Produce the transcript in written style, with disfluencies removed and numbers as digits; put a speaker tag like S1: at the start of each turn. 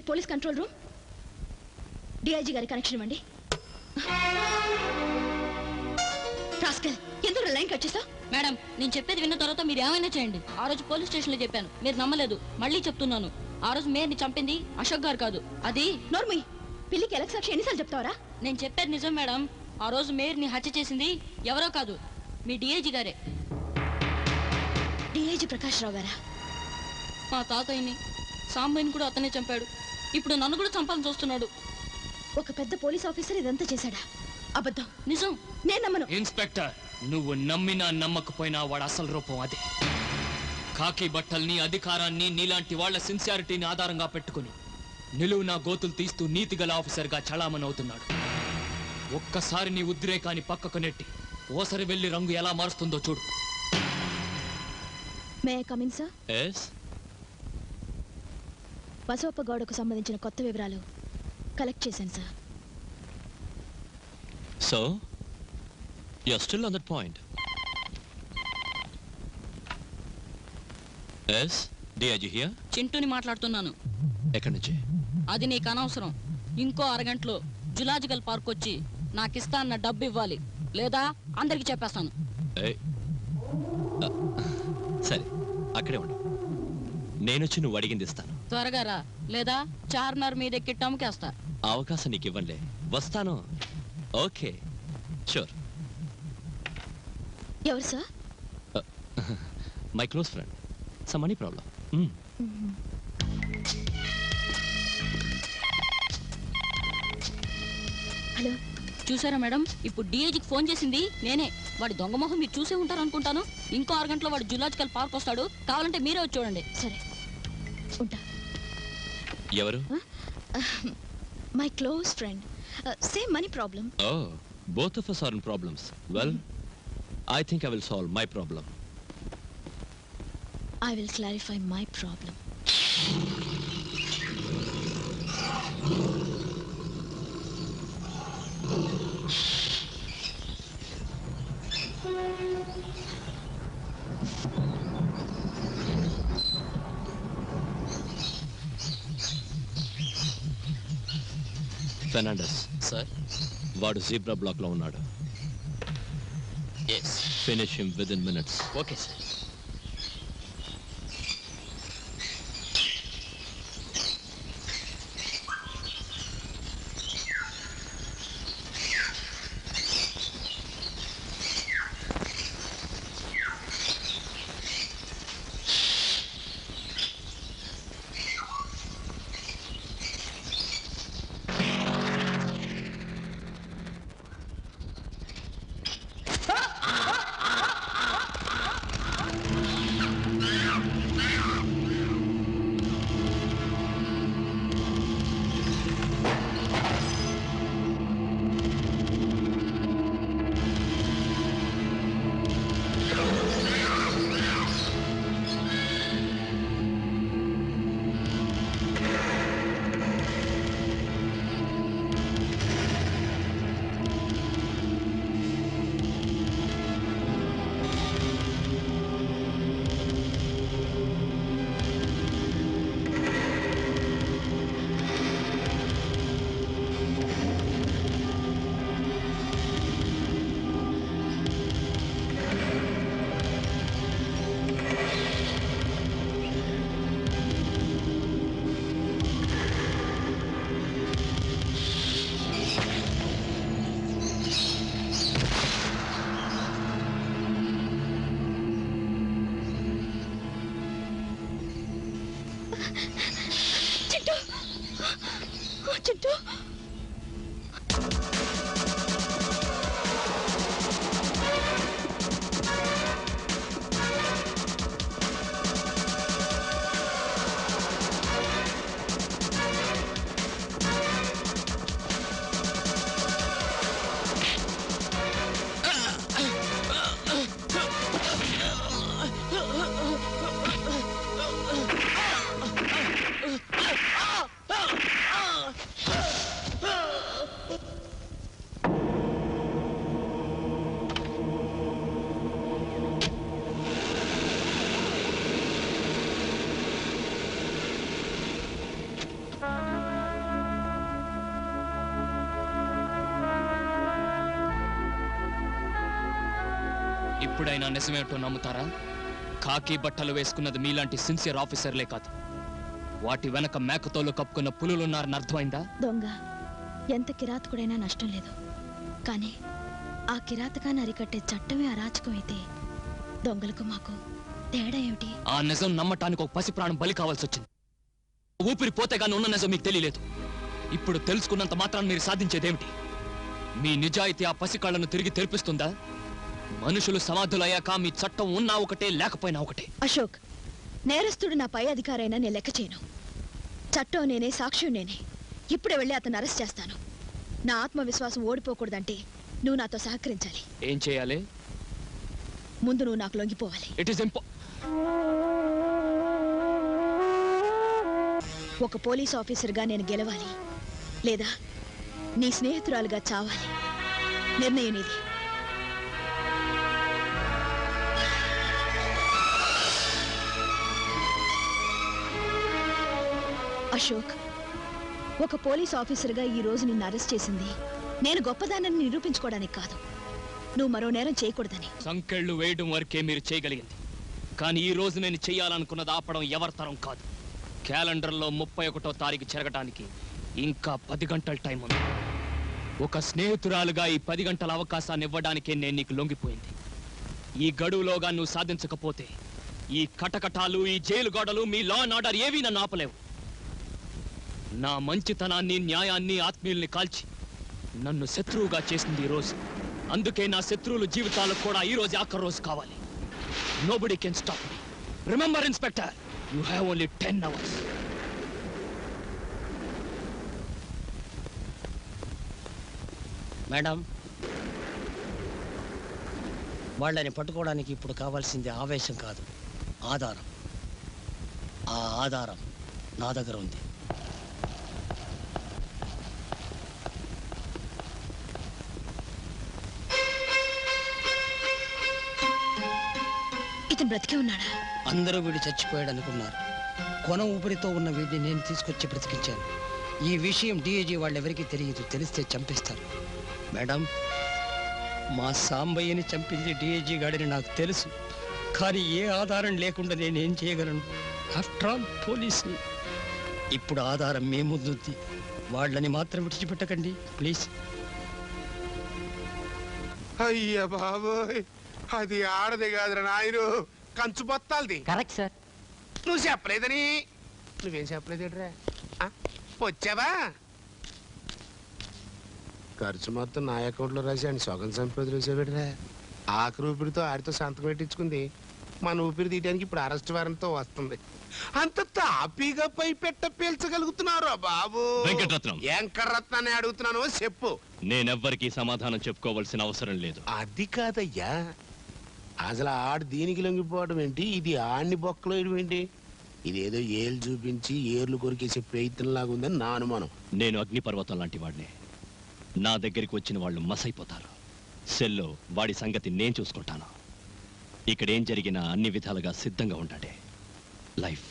S1: With police control room. DIG గారి connection ఇవ్వండి. Rascal, ఎందుకు లైన్ కట్ చేస్తావు?
S2: మేడం, నేను చెప్పేది విన్న తర్వాత మీరు ఏమైనా చేయండి. ఆ రోజు పోలీస్ స్టేషన్ లో చెప్పాను, మీరు నమ్మలేదు. మళ్ళీ చెప్తున్నాను, ఆ రోజు మేయర్ని చంపింది అశోక్ గారు కాదు, అది
S1: నోర్మి. పిల్లికి ఎలక్ సాక్షి ఎన్నిసార్లు చెప్తావరా?
S2: నేను చెప్పేది నిజం మేడం. ఆ రోజు మేయర్ని హత్య చేసింది ఎవరో కాదు, మీ డిఐజీ గారే.
S1: డిఐజీ ప్రకాష్ రావు గారా?
S2: మా తాతయ్యని, సాంబయ్యని కూడా అతనే చంపాడు. ఇప్పుడు నన్ను కూడా చంపాలని చూస్తున్నాడు.
S1: ఒక పెద్ద పోలీస్ ఆఫీసర్ ఇదంతా చేశాడా? అబద్ధం.
S2: నిజం.
S1: నేను నమ్మను.
S3: ఇన్స్పెక్టర్, నువ్వు నమ్మినా నమ్మకపోయినా వాడు అసలు రూపం అదే. కాకి బట్టల్ని, అధికారాన్ని, నీలాంటి వాళ్ల సిన్సియారిటీని ఆధారంగా పెట్టుకుని నిలువునా గోతులు తీస్తూ నీతిగల ఆఫీసర్గా చలామణి అవుతున్నాడు. ఒక్కసారి నీ ఉద్రేకాన్ని పక్కకు నెట్టి ఓసరి వెళ్లి రంగు ఎలా మారుస్తుందో చూడు.
S1: May I come in sir? Basavappa గౌడకు సంబంధించిన కొత్త వివరాలు కలెక్ట్ చేశాను sir.
S4: So, you're still on that point. Yes, DIG here.
S2: చింటూని మాట్లాడుతున్నాను.
S4: ఎక్కడి నుంచి?
S2: అది నీకు అనవసరం. ఇంకో అరగంటలో జులాజికల్ పార్క్ వచ్చి నాకిస్తా అన్న డబ్బు ఇవ్వాలి, లేదా అందరికి చెప్పేస్తాను.
S4: సరే, అక్కడే ఉండు. నేనొచ్చి నువ్వు అడిగింది ఇస్తాను.
S2: త్వరగా రా, లేదా చార్మినార్ మీద ఎక్కి టమ్కేస్తా.
S4: అవకాశం నీకు ఇవ్వనులే, వస్తాను. Okay, sure.
S1: ఎవరు sir?
S4: My close friend, some money problem.
S1: Hello,
S2: చూసారా మేడం, ఇప్పుడు డిఐజీకి ఫోన్ చేసింది నేనే. వాడి దొంగ మొహం మీరు చూసే ఉంటారు అనుకుంటాను. ఇంకో అరగంటలో వాడు జులాజికల్ పార్క్ వస్తాడు, కావాలంటే మీరే వచ్చి చూడండి.
S1: సరే, ఉంటా.
S4: ఎవరు?
S1: My close friend. Same money problem.
S4: Oh, both of us are in problems. Well, I think I will solve my problem.
S1: I will clarify my problem.
S4: Fernandes
S3: sir.
S4: వాడు జీబ్రా బ్లాక్ లో ఉన్నాడు.
S3: Yes.
S4: Finish him within minutes.
S3: Okay sir. ఇప్పుడైనా నిజమేమిటో నమ్ముతారా? కాకి బట్టలు వేసుకున్నది మీలాంటి సిన్సియర్ ఆఫీసర్లే కాదు, వాటి వెనక మేకతోలు కప్పుకున్న పులులున్నారని అర్థమైందా?
S1: దొంగ ఎంత కిరాతకుడైనా నష్టం లేదు, కానీ ఆ కిరాతకాన్ని అరికట్టే చట్టమే అరాచకం అయితే దొంగలకు మాకు తేడా ఏమిటి?
S3: ఆ నిజం నమ్మటానికి ఒక పసి ప్రాణం బలి కావాల్సి వచ్చింది. ఊపిరి పోతే గానీ ఉన్న నిజం మీకు తెలియలేదు. ఇప్పుడు తెలుసుకున్నంత మాత్రాన్ని మీరు సాధించేదేమిటి? మీ నిజాయితీ ఆ పసి కళ్ళను తిరిగి తెరిపిస్తుందా? మనుషులు సమాధులయ్యాక మీ చట్టం ఉన్నా ఒకటే లేకపోయినా ఒకటే.
S1: అశోక్, నేరస్తుడు నా పై అధికారైనా నేను లెక్క చేయను. చట్టం నేనే, సాక్ష్యం నేనే. ఇప్పుడే వెళ్ళి అతను అరెస్ట్ చేస్తాను. నా ఆత్మవిశ్వాసం ఓడిపోకూడదంటే నువ్వు నాతో సహకరించాలి.
S3: ఏం చేయాలి?
S1: ముందు నువ్వు నాకు లొంగిపోవాలి.
S3: ఇట్ ఈస్
S1: ఒక పోలీస్ ఆఫీసర్గా నేను గెలవాలి, లేదా నీ స్నేహితురాలుగా చావాలి. నిర్ణయం ఇది. అశోక్, ఒక పోలీస్ ఆఫీసర్గా ఈ రోజు నిన్ను అరెస్ట్ చేసింది నేను గొప్పదానని నిరూపించుకోవడానికి కాదు, నువ్వు మరో నేరం చేయకూడదని.
S3: సంకెళ్ళు వేయడం వరకే మీరు చేయగలిగింది, కానీ ఈ రోజు నేను చేయాలనుకున్నది ఆపడం ఎవరి తరం కాదు. క్యాలెండర్లో 31వ తారీఖు జరగడానికి ఇంకా 10 గంటల టైం ఉంది. ఒక స్నేహితురాలుగా ఈ 10 గంటల అవకాశాన్ని ఇవ్వడానికే నేను నీకు లొంగిపోయింది. ఈ గడువులోగా నువ్వు సాధించకపోతే ఈ కటకటాలు, ఈ జైలు గోడలు, మీ లా అండ్ ఆర్డర్ ఏవీ నన్ను ఆపలేవు. నా మంచితనాన్ని, న్యాయాన్ని, ఆత్మీయుల్ని కాల్చి నన్ను శత్రువుగా చేసింది ఈ రోజు. అందుకే నా శత్రువుల జీవితాలకు కూడా ఈ రోజు ఆఖరి రోజు కావాలి. Nobody can stop me. Remember inspector, you have only 10 hours.
S5: Madam, వాళ్ళని పట్టుకోవడానికి ఇప్పుడు కావాల్సింది ఆవేశం కాదు, ఆధారం. ఆ ఆధారం నా దగ్గర ఉంది.
S1: ఇతను బ్రతికే ఉన్నాడా?
S5: అందరూ వీడు చచ్చిపోయాడు అనుకున్నారు. కొన ఊపిరితో ఉన్న వీడిని నేను తీసుకొచ్చి బ్రతికించాను. ఈ విషయం డిఐజీ వాళ్ళెవరికీ తెలియదు, తెలిస్తే చంపేస్తారు. మేడం, మా సాంబయ్యని చంపింది డిఐజీ గాడిని నాకు తెలుసు, కానీ ఏ ఆధారం లేకుండా నేనేం చేయగలను? ఆఫ్టర్ ఆల్ పోలీస్ని. ఇప్పుడు ఆధారం మీ ముందుంది, వాళ్ళని మాత్రం విడిచిపెట్టకండి ప్లీజ్.
S6: అయ్య బాబోయ్, అది ఆడది కాదురా నాయను, కంచు బొత్తాలది.
S5: Correct sir.
S6: నువ్వు చెప్పలేదని. నువ్వేం చెప్పలేదురా? వచ్చావా? ఖర్చు మొత్తం నా అకౌంట్లో రాసి ఆయన సగం సంపద రాసేవాడురా. ఆఖరి ఊపిరితో ఆడితో సంతకం పెట్టించుకుంది. మన ఊపిరి తీయడానికి ఇప్పుడు అరెస్ట్ వారెంట్తో వస్తుంది. అంత తాపీగా పై పెట్ట పీల్చగలుగుతున్నారా బాబు?
S4: వెంకటరత్నం.
S6: వెంకటరత్నాన్ని అడుగుతున్నాను, చెప్పు.
S4: నేనెవ్వరికీ సమాధానం చెప్పుకోవాల్సిన అవసరం లేదు.
S6: అది కాదయ్యా, అసలు ఆడు దీనికి లొంగిపోవడం ఏంటి, ఇది ఆడిని బొక్కలో వేయడం ఏంటి? ఇదేదో ఏళ్ళు చూపించి ఏర్లు కొరికేసే ప్రయత్నంలాగా ఉందని నా అనుమానం.
S4: నేను అగ్నిపర్వతం లాంటి వాడిని. నా దగ్గరికి వచ్చిన వాళ్ళు మసైపోతారు. సెల్లో వాడి సంగతి నేను చూసుకుంటాను. ఇక్కడేం జరిగినా అన్ని విధాలుగా సిద్ధంగా ఉండాలి. లైఫ్